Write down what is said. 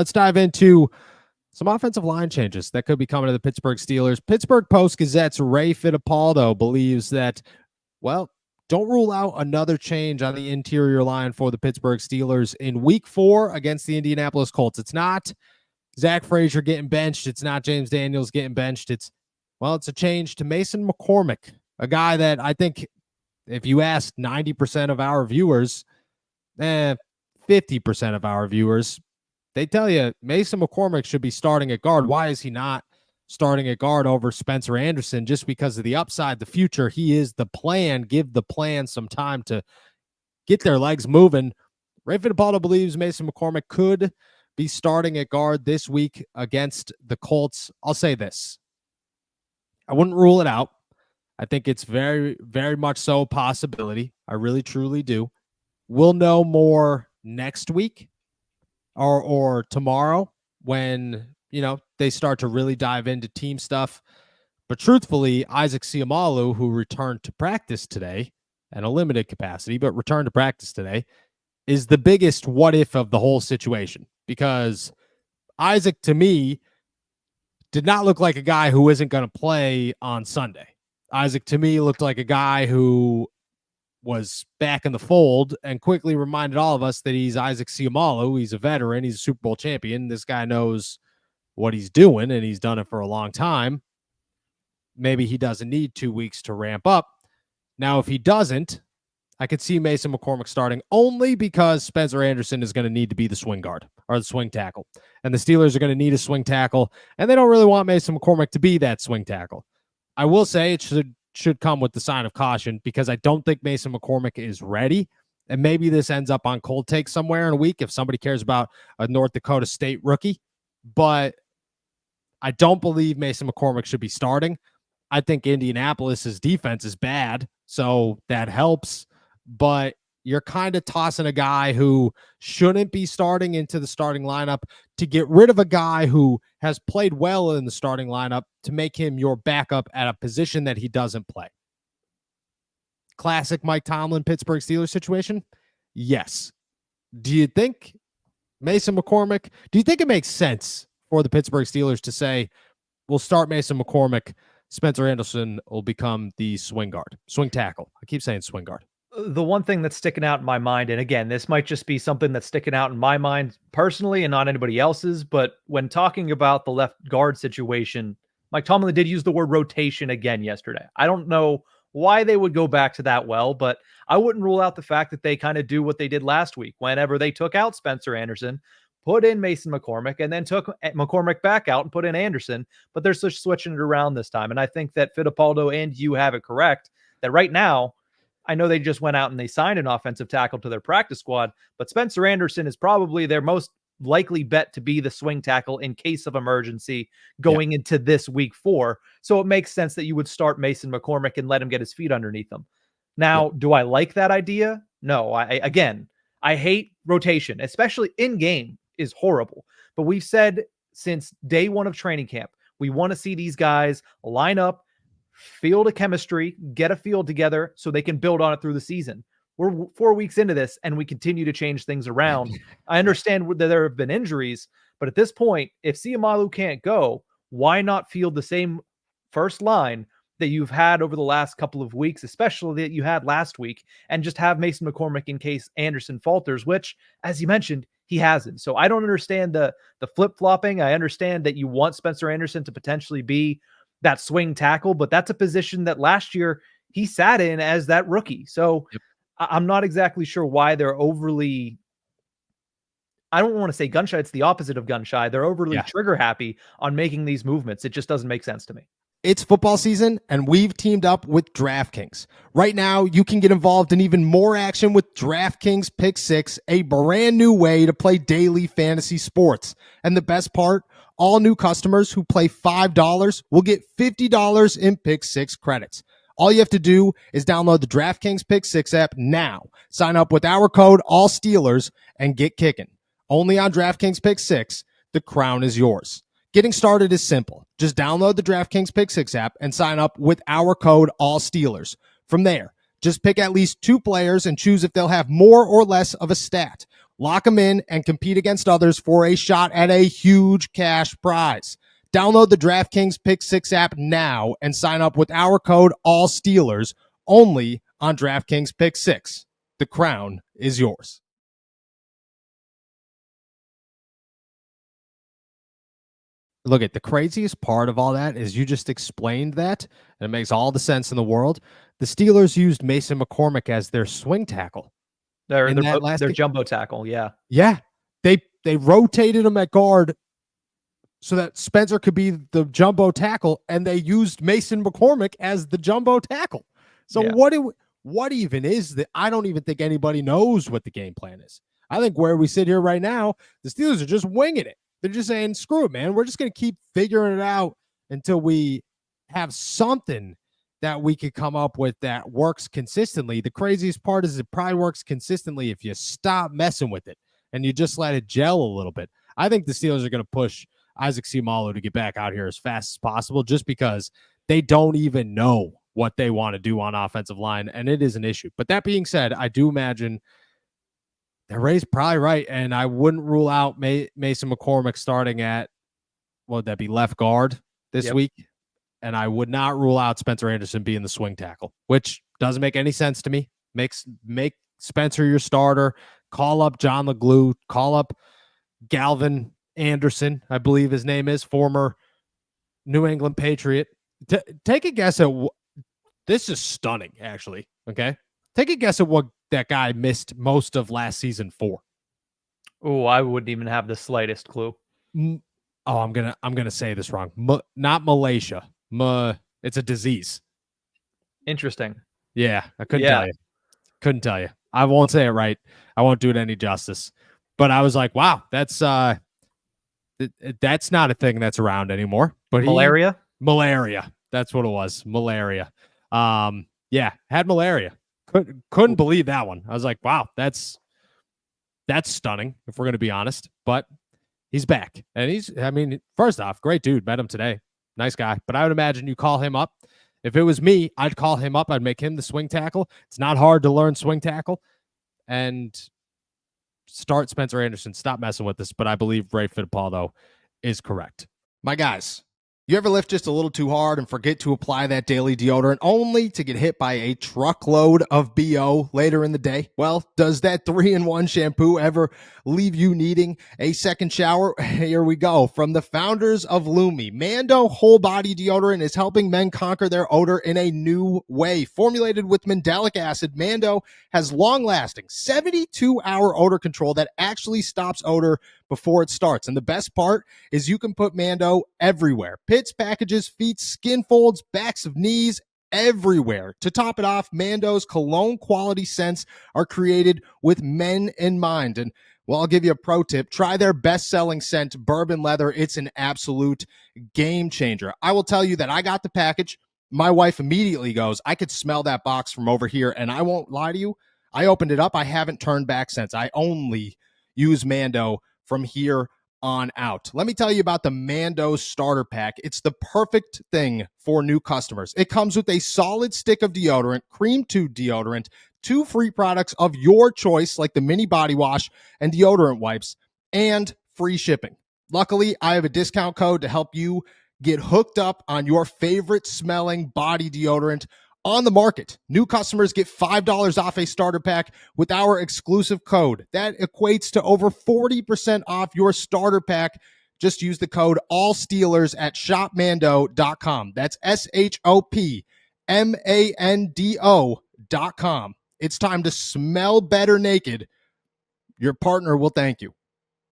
Let's dive into some offensive line changes that could be coming to the Pittsburgh Steelers. Pittsburgh Post-Gazette's Ray Fittipaldo believes that, well, don't rule out another change on the interior line for the Pittsburgh Steelers in Week 4 against the Indianapolis Colts. It's not Zach Frazier getting benched. It's not James Daniels getting benched. It's a change to Mason McCormick, a guy that I think if you ask 90% of our viewers, 50% of our viewers, they tell you Mason McCormick should be starting at guard. Why is he not starting at guard over Spencer Anderson? Just because of the upside, the future. He is the plan. Give the plan some time to get their legs moving. Ray Fittipaldo believes Mason McCormick could be starting at guard this week against the Colts. I'll say this. I wouldn't rule it out. I think it's very, very much so a possibility. I really, truly do. We'll know more next week or tomorrow when, they start to really dive into team stuff. But truthfully, Isaac Seumalo, who returned to practice today in a limited capacity, but returned to practice today, is the biggest what if of the whole situation. Because Isaac, to me, did not look like a guy who isn't going to play on Sunday. Isaac, to me, looked like a guy who was back in the fold and quickly reminded all of us that he's Isaac Seumalo. He's a veteran. He's a Super Bowl champion. This guy knows what he's doing, and he's done it for a long time. Maybe he doesn't need 2 weeks to ramp up. Now, if he doesn't, I could see Mason McCormick starting only because Spencer Anderson is going to need to be the swing guard or the swing tackle. And the Steelers are going to need a swing tackle, and they don't really want Mason McCormick to be that swing tackle. I will say it should come with the sign of caution because I don't think Mason McCormick is ready. And maybe this ends up on Cold Take somewhere in a week if somebody cares about a North Dakota State rookie. But I don't believe Mason McCormick should be starting. I think Indianapolis's defense is bad, so that helps. But you're kind of tossing a guy who shouldn't be starting into the starting lineup to get rid of a guy who has played well in the starting lineup to make him your backup at a position that he doesn't play. Classic Mike Tomlin, Pittsburgh Steelers situation? Yes. Do you think Mason McCormick, do you think it makes sense for the Pittsburgh Steelers to say, we'll start Mason McCormick, Spencer Anderson will become the swing tackle? I keep saying swing guard. The one thing that's sticking out in my mind, and again, this might just be something that's sticking out in my mind personally and not anybody else's, but when talking about the left guard situation, Mike Tomlin did use the word rotation again yesterday. I don't know why they would go back to that but I wouldn't rule out the fact that they kind of do what they did last week whenever they took out Spencer Anderson, put in Mason McCormick, and then took McCormick back out and put in Anderson, but they're just switching it around this time. And I think that Fittipaldo and you have it correct that right now, I know they just went out and they signed an offensive tackle to their practice squad, but Spencer Anderson is probably their most likely bet to be the swing tackle in case of emergency going into this week 4. So it makes sense that you would start Mason McCormick and let him get his feet underneath him. Now, do I like that idea? No, I hate rotation, especially in game is horrible. But we've said since day 1 of training camp, we want to see these guys line up, field a chemistry, get a field together so they can build on it through the season. We're 4 weeks into this and we continue to change things around. I understand that there have been injuries, but at this point, if Seumalo can't go, why not field the same first line that you've had over the last couple of weeks, especially that you had last week, and just have Mason McCormick in case Anderson falters, which, as you mentioned, he hasn't. So I don't understand the flip-flopping. I understand that you want Spencer Anderson to potentially be that swing tackle, but that's a position that last year he sat in as that rookie. So I'm not exactly sure why they're overly, I don't want to say gun shy. It's the opposite of gun shy. They're overly trigger happy on making these movements. It just doesn't make sense to me. It's football season, and we've teamed up with DraftKings. Right now, you can get involved in even more action with DraftKings Pick6, a brand new way to play daily fantasy sports. And the best part, all new customers who play $5 will get $50 in Pick6 credits. All you have to do is download the DraftKings Pick6 app now. Sign up with our code ALLSTEELERS and get kicking. Only on DraftKings Pick6, the crown is yours. Getting started is simple. Just download the DraftKings Pick6 app and sign up with our code ALLSTEELERS. From there, just pick at least 2 players and choose if they'll have more or less of a stat. Lock them in and compete against others for a shot at a huge cash prize. Download the DraftKings Pick6 app now and sign up with our code ALLSTEELERS only on DraftKings Pick6. The crown is yours. Look, at the craziest part of all that is you just explained that, and it makes all the sense in the world. The Steelers used Mason McCormick as their swing tackle. Their jumbo tackle, yeah. Yeah. They rotated him at guard so that Spencer could be the jumbo tackle, and they used Mason McCormick as the jumbo tackle. So yeah. What even is that? I don't even think anybody knows what the game plan is. I think where we sit here right now, the Steelers are just winging it. They're just saying, screw it, man. We're just going to keep figuring it out until we have something that we could come up with that works consistently. The craziest part is it probably works consistently if you stop messing with it and you just let it gel a little bit. I think the Steelers are going to push Isaac Seumalo to get back out here as fast as possible just because they don't even know what they want to do on offensive line, and it is an issue. But that being said, I do imagine that Ray's probably right, and I wouldn't rule out Mason McCormick starting at, what would that be, left guard this week, and I would not rule out Spencer Anderson being the swing tackle, which doesn't make any sense to me. Make Spencer your starter, call up John LeGlue, call up Galvin Anderson, I believe his name is, former New England Patriot. Take a guess at this is stunning, actually, okay? Take a guess at what that guy missed most of last season for. Oh, I wouldn't even have the slightest clue. Oh, I'm gonna say this wrong. Not Malaysia. It's a disease. Interesting. Yeah, I couldn't tell you. Couldn't tell you. I won't say it right. I won't do it any justice. But I was like, wow, that's not a thing that's around anymore. But malaria. That's what it was. Malaria. Yeah, had malaria. Couldn't believe that one. I was like, wow, that's stunning, if we're going to be honest. But he's back. And first off, great dude. Met him today. Nice guy. But I would imagine you call him up. If it was me, I'd call him up. I'd make him the swing tackle. It's not hard to learn swing tackle. And start Spencer Anderson. Stop messing with this. But I believe Ray Fittipaldo is correct. My guys, you ever lift just a little too hard and forget to apply that daily deodorant only to get hit by a truckload of BO later in the day? Well, does that 3-in-1 shampoo ever leave you needing a second shower? Here we go. From the founders of Lumi, Mando Whole Body Deodorant is helping men conquer their odor in a new way. Formulated with mandelic acid, Mando has long-lasting 72-hour odor control that actually stops odor before it starts. And the best part is you can put Mando everywhere. Pits, packages, feet, skin folds, backs of knees, everywhere. To top it off, Mando's cologne quality scents are created with men in mind. And well, I'll give you a pro tip. Try their best-selling scent, Bourbon Leather. It's an absolute game changer. I will tell you that I got the package. My wife immediately goes, I could smell that box from over here. And I won't lie to you. I opened it up. I haven't turned back since. I only use Mando from here on out. Let me tell you about the Mando Starter Pack. It's the perfect thing for new customers. It comes with a solid stick of deodorant, cream tube deodorant, 2 free products of your choice, like the mini body wash and deodorant wipes, and free shipping. Luckily, I have a discount code to help you get hooked up on your favorite smelling body deodorant on the market. New customers get $5 off a starter pack with our exclusive code. That equates to over 40% off your starter pack. Just use the code ALLSTEELERS at shopmando.com. That's SHOPMANDO.com. It's time to smell better naked. Your partner will thank you.